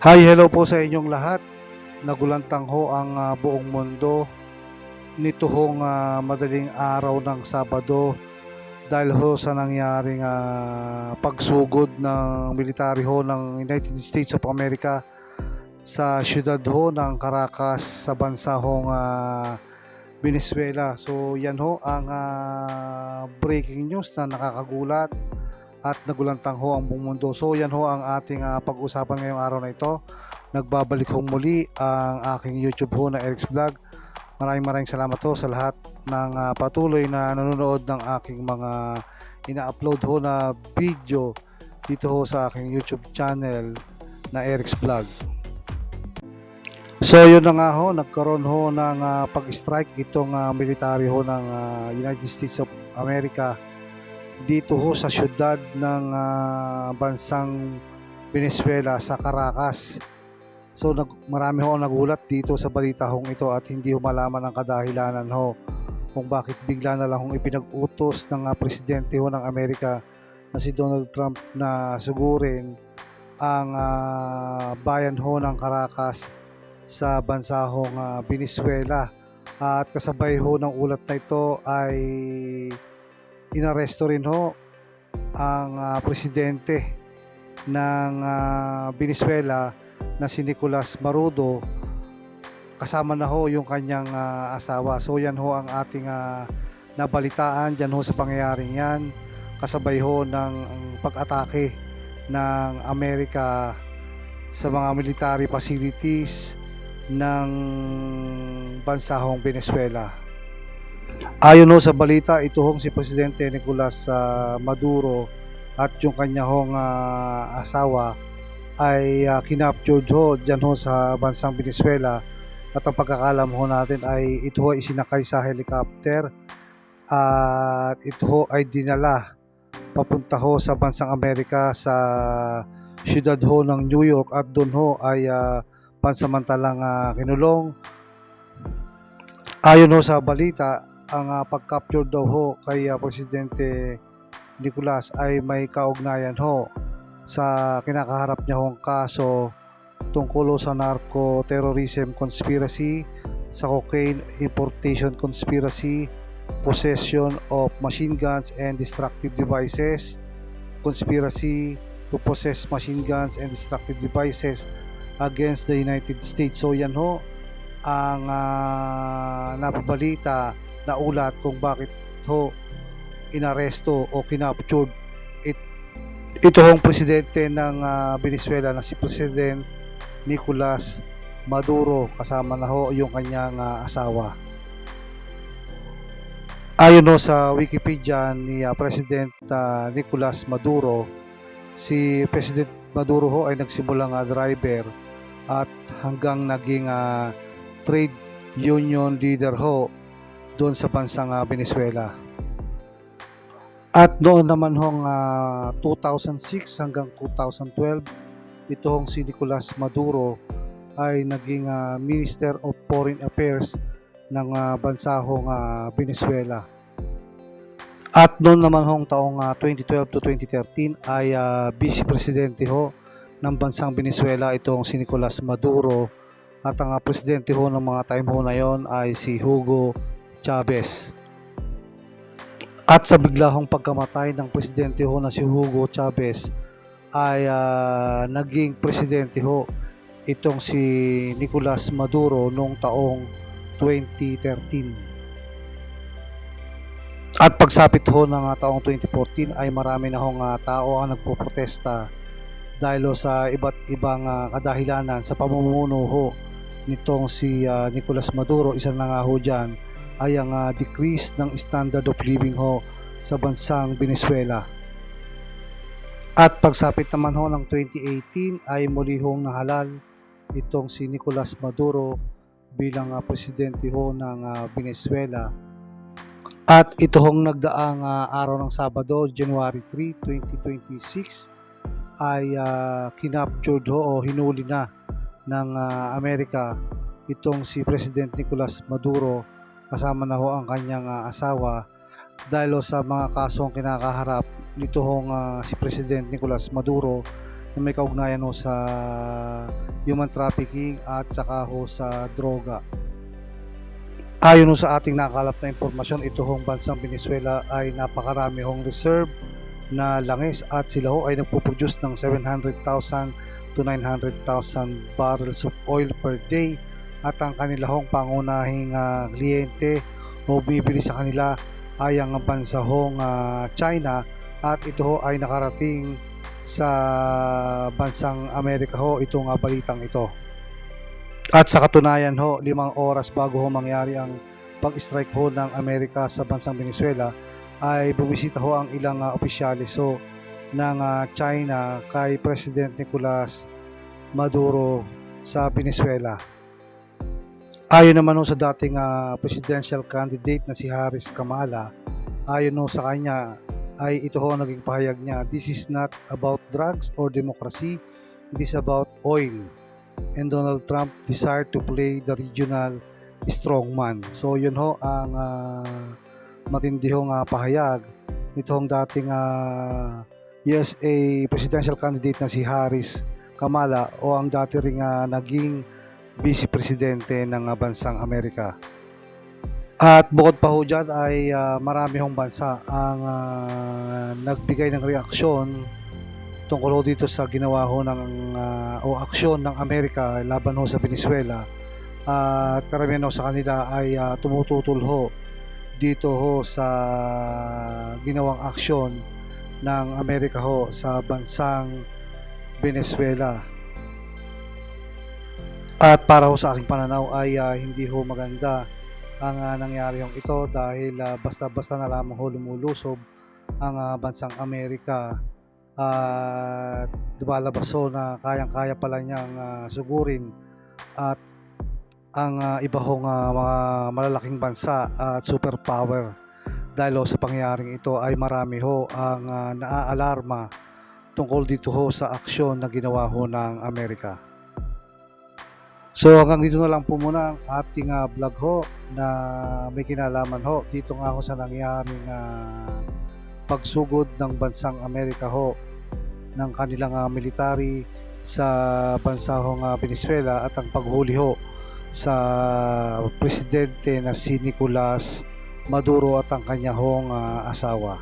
Hi, hello po sa inyong lahat. Nagulantang ho ang buong mundo nito hong madaling araw ng Sabado dahil ho sa nangyaring pagsugod ng military ho ng United States of America sa siyudad ho ng Caracas sa bansa hong Venezuela. So yan ho ang breaking news na nakakagulat at nagulantang ho ang buong mundo. So yan ho ang ating pag-usapan ngayong araw na ito. Nagbabalik ho muli ang aking YouTube ho na Eric's Vlog. Maraming salamat ho sa lahat ng patuloy na nanonood ng aking mga ina-upload ho na video dito ho sa aking YouTube channel na Eric's Vlog. So yun na nga ho, nagkaroon ho ng pag-strike itong military ho ng United States of America dito ho sa syudad ng bansang Venezuela sa Caracas. So marami ho nagulat dito sa balita hong ito at hindi ho malaman ang kadahilanan ho kung bakit bigla na lang hong ipinag-utos ng presidente ho ng Amerika na si Donald Trump na sugurin ang bayan ho ng Caracas sa bansa hong Venezuela. At kasabay ho ng ulat na ito ay inaresto rin ho ang presidente ng Venezuela na si Nicolas Maduro, kasama na ho yung kanyang asawa. So yan ho ang ating nabalitaan dyan ho sa pangyayaring yan, kasabay ho ng pag-atake ng Amerika sa mga military facilities ng bansa hong Venezuela. Ayon ho sa balita, ito hong si Presidente Nicolas Maduro at yung kanya hong asawa ay kinaptured ho dyan ho sa bansang Venezuela, at ang pagkakalam ho natin ay ito ho ay isinakay sa helicopter at ito ho ay dinala papunta ho sa bansang Amerika sa siyudad ho ng New York at doon ho ay pansamantalang kinulong. Ayon ho sa balita, ang pag-capture daw ho kay Presidente Nicolas ay may kaugnayan ho sa kinakaharap niya hong kaso tungkol sa narco-terrorism conspiracy, sa cocaine importation conspiracy, possession of machine guns and destructive devices, conspiracy to possess machine guns and destructive devices against the United States. So yan ho ang napabalita na ulat kung bakit ho inaresto o kinaptured ito hong presidente ng Venezuela na si President Nicolas Maduro, kasama na ho yung kanyang asawa. Ayon ho sa Wikipedia ni President Nicolas Maduro, si President Maduro ho ay nagsimulang driver at hanggang naging trade union leader ho doon sa bansang Venezuela. At noon naman hong 2006 hanggang 2012, ito hong si Nicolas Maduro ay naging Minister of Foreign Affairs ng bansa hong Venezuela. At noon naman hong taong 2012 to 2013 ay Vice Presidente ho ng bansang Venezuela itong si Nicolas Maduro, at ang presidente ho ng mga time ho na yon ay si Hugo Chavez. At sa biglahong pagkamatay ng presidente ho na si Hugo Chavez ay naging presidente ho itong si Nicolas Maduro noong taong 2013. At pagsapit ho ng taong 2014 ay marami na hong tao ang nagpoprotesta dahil sa iba't ibang kadahilanan sa pamumuno ho nitong si Nicolas Maduro. Isa na nga ho dyan ay ang decrease ng standard of living ho sa bansang Venezuela. At pagsapit naman ho ng 2018 ay muli hong nahalal itong si Nicolas Maduro bilang presidente ho ng Venezuela. At ito hong nagdaang araw ng Sabado, January 3, 2026 ay kinaptured ho o hinuli na ng Amerika itong si President Nicolas Maduro, kasama na ho ang kanyang asawa, dahil sa mga kasong kinakaharap nito hong si President Nicolas Maduro na may kaugnayan ho sa human trafficking at saka ho sa droga. Ayon ho sa ating nakalap na impormasyon, ito hong bansang Venezuela ay napakarami hong reserve na langis at sila ho ay nagpo-produce ng 700,000 to 900,000 barrels of oil per day, at ang kanila hong pangunahing kliyente o bibili sa kanila ay ang bansa hong China, at ito ho ay nakarating sa bansang Amerika ho itong balitang ito. At sa katunayan ho, 5 oras bago ho mangyari ang pag-strike ho ng Amerika sa bansang Venezuela, ay bumisita ho ang ilang opisyalis ho ng China kay President Nicolas Maduro sa Venezuela. Ayon naman ho sa dating presidential candidate na si Harris Kamala, ayon ho sa kanya ay ito ho ang naging pahayag niya, "This is not about drugs or democracy, it is about oil." And Donald Trump desired to play the regional strongman. So yun ho ang matindi hong pahayag nitong dating USA presidential candidate na si Harris Kamala, o ang dati ring naging vice presidente ng bansang Amerika. At bukod pa ho dyan ay marami hong bansa ang nagbigay ng reaksyon tungkol ho dito sa ginawa ho ng o aksyon ng Amerika laban ho sa Venezuela, at karamihan ho sa kanila ay tumututol ho dito ho sa ginawang aksyon ng Amerika ho sa bansang Venezuela. At para ho sa aking pananaw ay hindi ho maganda ang nangyari hong ito, dahil basta-basta na lamang ho lumulusob ang bansang Amerika at lumalabas ho na kayang-kaya pala niyang sugurin at ang iba hong mga malalaking bansa at superpower. Dahil ho sa pangyayaring ito ay marami ho ang naaalarma tungkol dito ho sa aksyon na ginawa ho ng Amerika. So hanggang dito na lang po muna ang ating vlog ho na may kinalaman ho dito nga ho sa nangyaring pagsugod ng bansang Amerika ho ng kanilang military sa bansa hong Venezuela, at ang paghuli ho sa presidente na si Nicolas Maduro at ang kanya hong asawa.